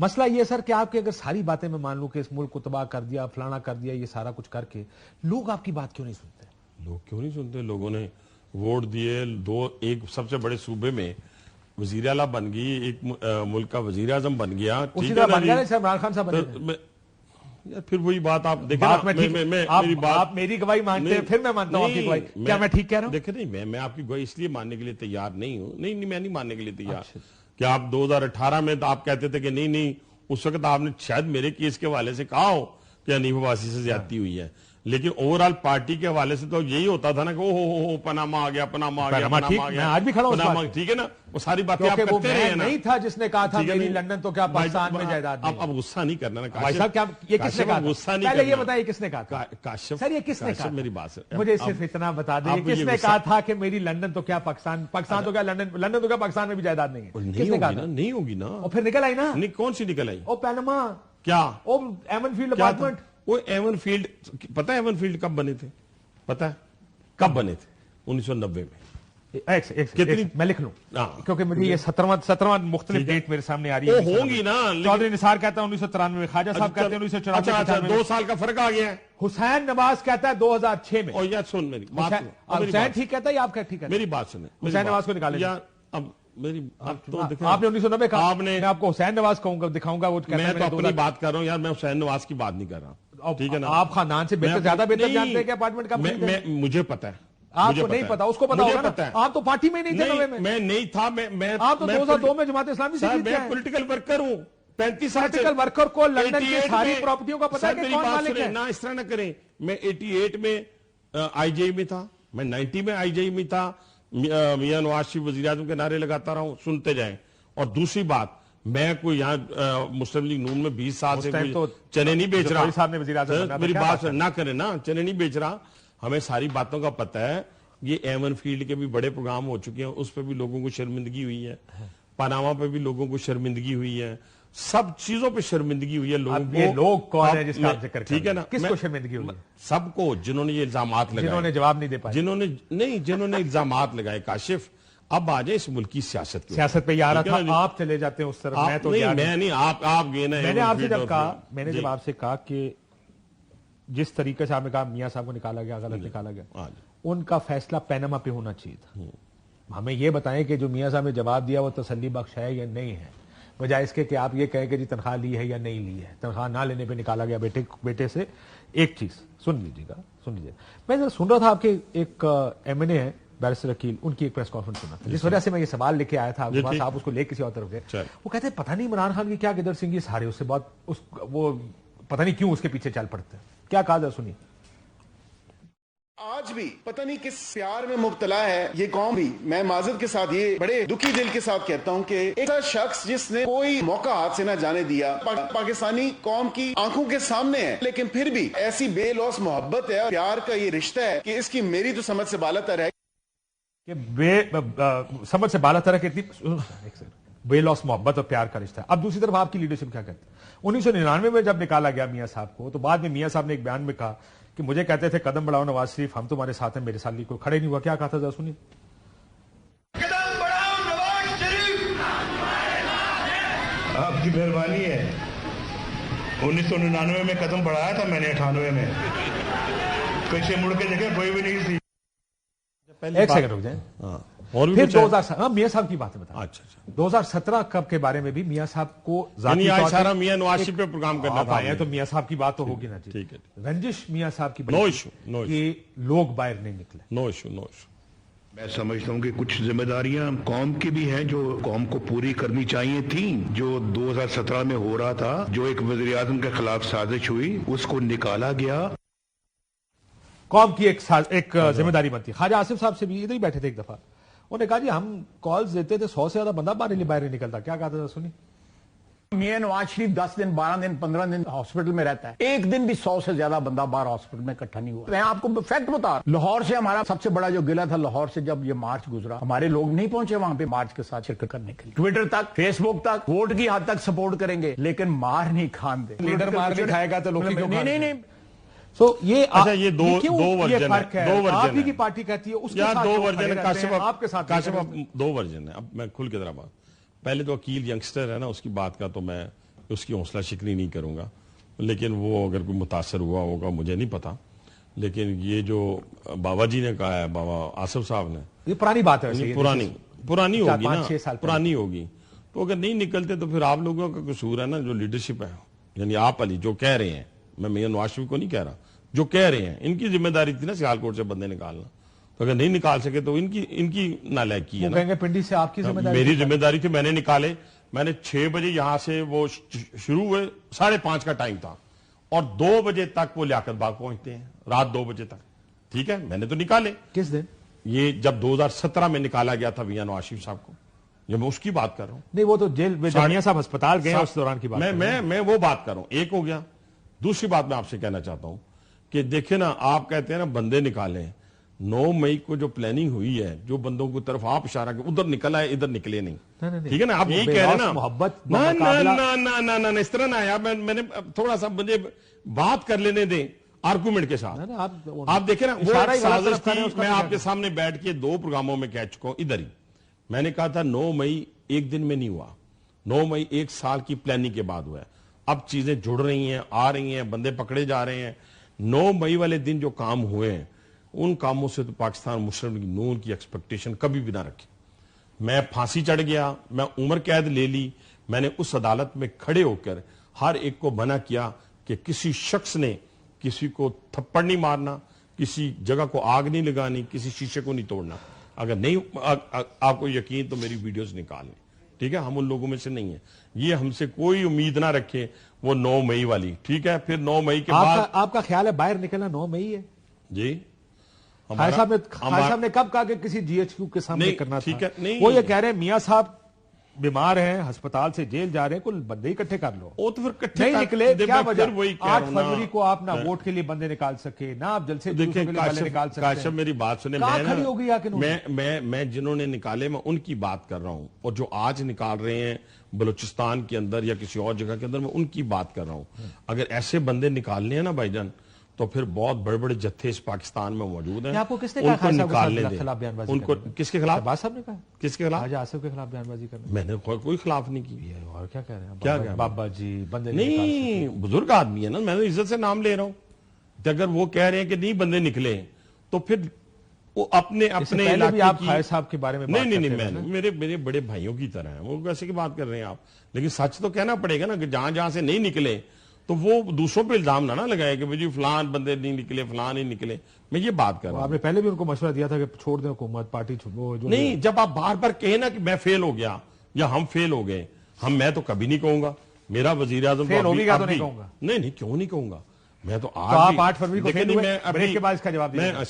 مسئلہ یہ سر کہ آپ کے اگر ساری باتیں میں مان لوں کہ اس ملک کو تباہ کر دیا، فلانا کر دیا، یہ سارا کچھ کر کے لوگ آپ کی بات کیوں نہیں سنتے؟ لوگ کیوں نہیں سنتے؟ لوگوں نے ووٹ دیے، ایک سب سے بڑے صوبے میں وزیر اعلیٰ بن گئی، ایک ملک کا وزیر اعظم بن گیا، اسی طرح بن گیا نا عمران خان صاحب بنے. پھر وہی بات آپ دیکھیں آپ میری گواہی مانتے ہیں، پھر میں مانتا ہوں آپ کی گواہی. کیا میں ٹھیک کہہ رہا ہوں؟ دیکھیں نہیں، میں آپ کی گواہی اس لیے ماننے کے لیے تیار نہیں ہوں. نہیں میں نہیں ماننے کے لیے تیار کہ آپ 2018 میں آپ کہتے تھے کہ نہیں اس وقت آپ نے شاید میرے کیس کے حوالے سے کہا ہو کہ حنیف عباسی سے زیادتی ہوئی ہے، لیکن اوور آل پارٹی کے حوالے سے تو یہی ہوتا تھا نا کہ پناما آ گیا، پناما آ گیا. میں آج بھی کھڑا ہوں، ٹھیک ہے نا، وہ ساری باتیں آپ کرتے رہے ہیں نا. نہیں تھا جس نے کہا تھا میری لندن تو کیا پاکستان میں جائیداد نہیں. اب غصہ نہیں کرنا نا بھائی صاحب، کیا یہ کس نے کہا؟ غصہ نہیں، پہلے یہ بتائیے کس نے کہا تھا کاشف سر؟ یہ کس نے کہا؟ میری بات سے مجھے صرف اتنا بتا دیں، کس نے کہا تھا کہ میری لندن تو کیا پاکستان تو کیا لندن تو کیا پاکستان میں بھی جائیداد نہیں ہے؟ کس نے کہا؟ نہیں ہوگی نا. اور پھر نکل آئی نا. کون سی نکل آئی؟ او پینما، کیا او ایمن فیلڈ اپارٹمنٹ. وہ ایون فیلڈ، پتہ ہے ایون فیلڈ کب بنے تھے؟ پتہ ہے کب بنے تھے؟ 1990 میں. میں لکھ لوں کیونکہ مجھے یہ 17واں مختلف ڈیٹ میرے سامنے آ رہی ہے. ہوں گی نا. چودھری نثار کہتا ہے 1993 میں، خواجہ صاحب کہتے ہیں 1994 میں. 2 سال کا فرق آ گیا ہے. حسین نواز کہتا ہے 2006 میں. اور یار سن میری بات، حسین ٹھیک کہتا ہے یا آپ کیا ٹھیک کہتا ہے؟ میری بات سنیں. حسین نواز کو نکالیں یار. اب میری آپ نے 1990 کہا، میں آپ کو حسین نواز کہوں گا، دکھاؤں گا. وہ میں تو اپنی بات کر رہا ہوں یار، میں حسین نواز کی بات نہیں کر رہا. ٹھیک ہے نا. آپ خاندان سے زیادہ بہتر جانتے ہیں کہ اپارٹمنٹ کا. مجھے پتا ہے. آپ کو نہیں پتا، اس کو پتا ہوگا نا. آپ تو پارٹی میں نہیں تھے. میں نہیں تھا. آپ تو 2002 میں جماعت اسلامی سے میں پولیٹیکل ورکر ہوں. 35 سال پولیٹیکل ورکر کو لندن کی ساری پراپرٹیوں کا پتا ہے کہ کون مالک ہے. نہ اس طرح نہ کریں. میں 88 میں آئی جے میں تھا، میں 90 میں آئی جے میں تھا. میاں نواز شریف وزیر اعظم کے نعرے لگاتا رہا ہوں، سنتے جائیں. اور دوسری بات، میں کوئی یہاں مسلم لیگ نون میں 20 سال سے چنے نہیں بیچ رہا. میری بات نہ کریں نا، چنے نہیں بیچ رہا. ہمیں ساری باتوں کا پتہ ہے. یہ ایون فیلڈ کے بھی بڑے پروگرام ہو چکے ہیں، اس پہ بھی لوگوں کو شرمندگی ہوئی ہے. پاناما پہ بھی لوگوں کو شرمندگی ہوئی ہے. سب چیزوں پہ شرمندگی ہوئی ہے لوگوں کو. یہ لوگ کون ہیں جس کا آپ ذکر کر رہے ہیں؟ ٹھیک ہے نا. کس کو شرمندگی ہوئی؟ سب کو، جنہوں نے یہ الزامات لگائے، جنہوں نے جواب نہیں دے پائے، جنہوں نے الزامات لگائے. کاشف اب آ جائے اس ملک کی سیاست پہ یہ آ رہا تھا. آپ چلے جاتے ہیں اس طرف. میں نہیں، آپ گئے نا. میں نے آپ سے جب کہا، میں نے جب آپ سے کہا کہ جس طریقے سے آپ نے کہا میاں صاحب کو نکالا گیا، غلط نکالا گیا، ان کا فیصلہ پینما پہ ہونا چاہیے تھا. ہمیں یہ بتائیں کہ جو میاں صاحب نے جواب دیا وہ تسلی بخش ہے یا نہیں ہے، بجائے اس کے کہ آپ یہ کہیں کہ جی تنخواہ لی ہے یا نہیں لی ہے. تنخواہ نہ لینے پہ نکالا گیا بیٹے سے. ایک چیز سن لیجیے. میں سن رہا تھا آپ کے ایک ایم این اے ہے بیرسٹر عقیل، ان کی ایک پریس کانفرنس سنا تھا، جس وجہ سے میں یہ سوال لے کے آیا تھا آپ کے پاس. آپ اس کو لے کسی اور طرف گئے. وہ کہتے ہیں پتہ نہیں عمران خان کی کیا گدر سنگھ سارے اس سے بہت وہ پتہ نہیں کیوں اس کے پیچھے چل پڑتے ہیں. کیا کہا جائے سنیے. آج بھی پتہ نہیں کس پیار میں مبتلا ہے یہ قوم بھی. میں معذرت کے ساتھ یہ بڑے دکھی دل کے ساتھ کہتا ہوں کہ ایک شخص جس نے کوئی موقع ہاتھ سے نہ جانے دیا، پاکستانی قوم کی آنکھوں کے سامنے ہے، لیکن پھر بھی ایسی بے لوث محبت ہے اور پیار کا یہ رشتہ ہے کہ اس کی میری تو سمجھ سے بالا تر ہے کہ سمجھ سے بالا تر ہے کہ بے لوث محبت اور پیار کا رشتہ ہے. اب دوسری طرف آپ کی لیڈرشپ کیا کہتے ہیں؟ 1999 میں جب نکالا گیا میاں صاحب کو، تو بعد میں میاں صاحب نے ایک بیان میں کہا کہ مجھے کہتے تھے قدم بڑھاؤ نواز شریف، ہم تمہارے ساتھ ہیں، میرے ساتھ کوئی کھڑے نہیں ہوا. کیا کہا تھا ذرا سنیے. قدم بڑھاؤ نواز شریف. آپ کی مہربانی ہے. 1999 میں قدم بڑھایا تھا میں نے، 98 میں پیچھے مڑ کے دیکھے کوئی بھی نہیں تھی. ایک سیکنڈ رک جائیں. پھر 2000 میاں صاحب کی بات بتا. 2017 کب کے بارے میں بھی میاں صاحب کو ذاتی میاں نواز شریف پہ پروگرام کرنا تھا. تو میاں صاحب کی بات تو ہوگی نا جی. ٹھیک ہے. رنجش میاں صاحب کی نو ایشو کہ لوگ باہر نہیں نکلے. No issue. میں سمجھتا ہوں کہ کچھ ذمہ داریاں قوم کی بھی ہیں جو قوم کو پوری کرنی چاہیے تھیں. جو 2017 میں ہو رہا تھا، جو ایک وزیر اعظم کے خلاف سازش ہوئی، اس کو نکالا گیا. قوم کی ایک ذمہ داری بنتی. خواجہ آصف صاحب سے بھی ادھر ہی بیٹھے تھے ایک دفعہ، انہوں نے کہا جی ہم کالز دیتے تھے 100 سے زیادہ بندہ باہر نہیں نکلتا. کیا کہا تھا سنی. میاں نواز شریف 10 دن 12 دن 15 دن ہاسپٹل میں رہتا ہے، ایک دن بھی 100 سے زیادہ بندہ باہر ہاسپٹل میں اکٹھا نہیں ہوا. میں آپ کو فیکٹ بتا رہا ہوں. لاہور سے ہمارا سب سے بڑا جو گلہ تھا، لاہور سے جب یہ مارچ گزرا، ہمارے لوگ نہیں پہنچے وہاں پہ مارچ کے ساتھ شرکت کرنے کے لیے. ٹویٹر تک، فیس بک تک، ووٹ کی حد تک سپورٹ کریں گے لیکن مار نہیں کھان دے. لیڈر مار نہیں کھائے گا تو لوگ نہیں. یہ دو ورژن ہے. آپ ہی کی پارٹی کہتی ہے اس کے ساتھ 2 ورژن ہے. کاشف 2 ورژن ہے. اب میں کھل کے ذرا بات. پہلے تو عقیل ینگسٹر ہے نا، اس کی بات کا تو میں اس کی حوصلہ شکنی نہیں کروں گا، لیکن وہ اگر کوئی متاثر ہوا ہوگا مجھے نہیں پتا، لیکن یہ جو بابا جی نے کہا ہے، بابا آصف صاحب نے، یہ پرانی بات ہے، پرانی ہوگی نا، 5-6 سال پرانی ہوگی، تو اگر نہیں نکلتے تو پھر آپ لوگوں کا قصور ہے نا، جو لیڈرشپ ہے، یعنی آپ علی جو کہہ رہے ہیں، میں میاں نواز شریف کو نہیں کہہ رہا، جو کہہ رہے ہیں ان کی ذمہ داری تھی نا سیالکوٹ سے بندے نکالنا، تو اگر نہیں نکال سکے تو ان کی نالائکی ہے نا، کہیں گے پنڈی سے آپ کی ذمہ داری، میری ذمہ داری تھی، میں نے نکالے، میں نے 6 بجے یہاں سے وہ شروع ہوئے، 5:30 کا ٹائم تھا، اور 2 بجے تک وہ لیاقت باغ پہنچتے ہیں، رات 2 بجے تک، ٹھیک ہے، میں نے تو نکالے۔ کس دن؟ یہ جب 2017 میں نکالا گیا تھا میاں نواز شریف صاحب کو، یہ میں اس کی بات کر رہا ہوں۔ نہیں وہ تو جیل میں جب میاں صاحب ہسپتال گئے اس دوران کی بات میں وہ بات کر رہا ہوں، ایک ہو گیا۔ دوسری بات میں آپ سے کہنا چاہتا ہوں کہ دیکھیں نا، آپ کہتے ہیں نا بندے نکالیں، 9 مئی کو جو پلاننگ ہوئی ہے، جو بندوں کی طرف آپ اشارہ کہ ادھر نکل آئے ادھر نکلے نہیں، ٹھیک ہے نا، آپ یہی کہہ رہے ہیں نا، محبت نہ اس طرح نہ آیا، میں نے تھوڑا سا مجھے بات کر لینے دیں آرگومنٹ کے ساتھ۔ آپ دیکھیں نا، وہ سازش تھی، میں آپ کے سامنے بیٹھ کے 2 پروگراموں میں کہہ چکا ہوں، ادھر ہی میں نے کہا تھا 9 مئی ایک دن میں نہیں ہوا، 9 مئی 1 سال کی پلاننگ کے بعد ہوا ہے، اب چیزیں جڑ رہی ہیں، آ رہی ہیں، بندے پکڑے جا رہے ہیں۔ 9 مئی والے دن جو کام ہوئے ہیں ان کاموں سے تو پاکستان مسلم لیگ نون کی ایکسپیکٹیشن کبھی بھی نہ رکھی۔ میں پھانسی چڑھ گیا، میں عمر قید لے لی، میں نے اس عدالت میں کھڑے ہو کر ہر ایک کو منع کیا کہ کسی شخص نے کسی کو تھپڑ نہیں مارنا، کسی جگہ کو آگ نہیں لگانی، کسی شیشے کو نہیں توڑنا۔ اگر نہیں آپ کو یقین تو میری ویڈیوز نکال لیں، ٹھیک ہے، ہم ان لوگوں میں سے نہیں ہیں، یہ ہم سے کوئی امید نہ رکھے وہ 9 مئی والی، ٹھیک ہے۔ پھر 9 مئی کے بعد آپ کا خیال ہے باہر نکلنا 9 مئی ہے؟ جی، خالد صاحب نے کب کہا کہ کسی جی ایچ کیو کے سامنے کرنا تھا؟ ٹھیک ہے، نہیں، وہ یہ کہہ رہے ہیں میاں صاحب بیمار ہیں، ہسپتال سے جیل جا رہے ہیں، کل بندے اکٹھے کر لو۔ وہ تو پھر کٹھے نہیں نکلے، کیا وجہ؟ 8 فروری فروری کو آپ نہ ووٹ کے لیے بندے نکال سکے، نہ آپ جلسے دیکھیں نکال سکتے۔ کاشف میری بات سنیں، میں جنہوں نے نکالے میں ان کی بات کر رہا ہوں، اور جو آج نکال رہے ہیں بلوچستان کے اندر یا کسی اور جگہ کے اندر، میں ان کی بات کر رہا ہوں۔ اگر ایسے بندے نکالنے ہیں نا بھائی جان، تو پھر بہت بڑے بڑے جتھے اس پاکستان میں موجود ہیں، آپ کو کس نے ان کہا کو نکالنے دیں۔ خلاف بیان بازی ان کو کس کے خلاف؟ شہباز صاحب نے کہا کس کے خلاف؟ حاجی آصف کے خلاف بیان بازی کرنا؟ میں نے کوئی خلاف نہیں کی۔ اور کیا کہہ رہے ہیں؟ کیا بابا جی بندے نہیں، بزرگ آدمی ہے نا، میں نے عزت سے نام لے رہا ہوں، کہ اگر وہ کہہ رہے ہیں کہ نہیں بندے نکلے تو پھر وہ اپنے علاقے کی، آپ خالد صاحب کے بارے میں نہیں، میرے بڑے بھائیوں کی طرح ہیں وہ، کیسے کی بات کر رہے ہیں آپ؟ لیکن سچ تو کہنا پڑے گا نا، کہ جہاں سے نہیں نکلے تو وہ دوسروں پہ الزام نہ لگائے کہ جی فلان بندے نہیں نکلے، فلان نہیں نکلے۔ میں یہ بات کر رہا ہوں۔ آپ نے پہلے بھی ان کو مشورہ دیا تھا کہ چھوڑ دیں حکومت، پارٹی نہیں، جب آپ بار بار کہیں نا کہ میں فیل ہو گیا یا ہم فیل ہو گئے، میں تو کبھی نہیں کہوں گا، میرا وزیر اعظم فیل ہو گیا تو نہیں کہوں گا۔ نہیں، کیوں نہیں کہوں گا، میں تو آپ 8 فروری کو فیل ہوئے، بریک کے بعد اس کا جواب دیں۔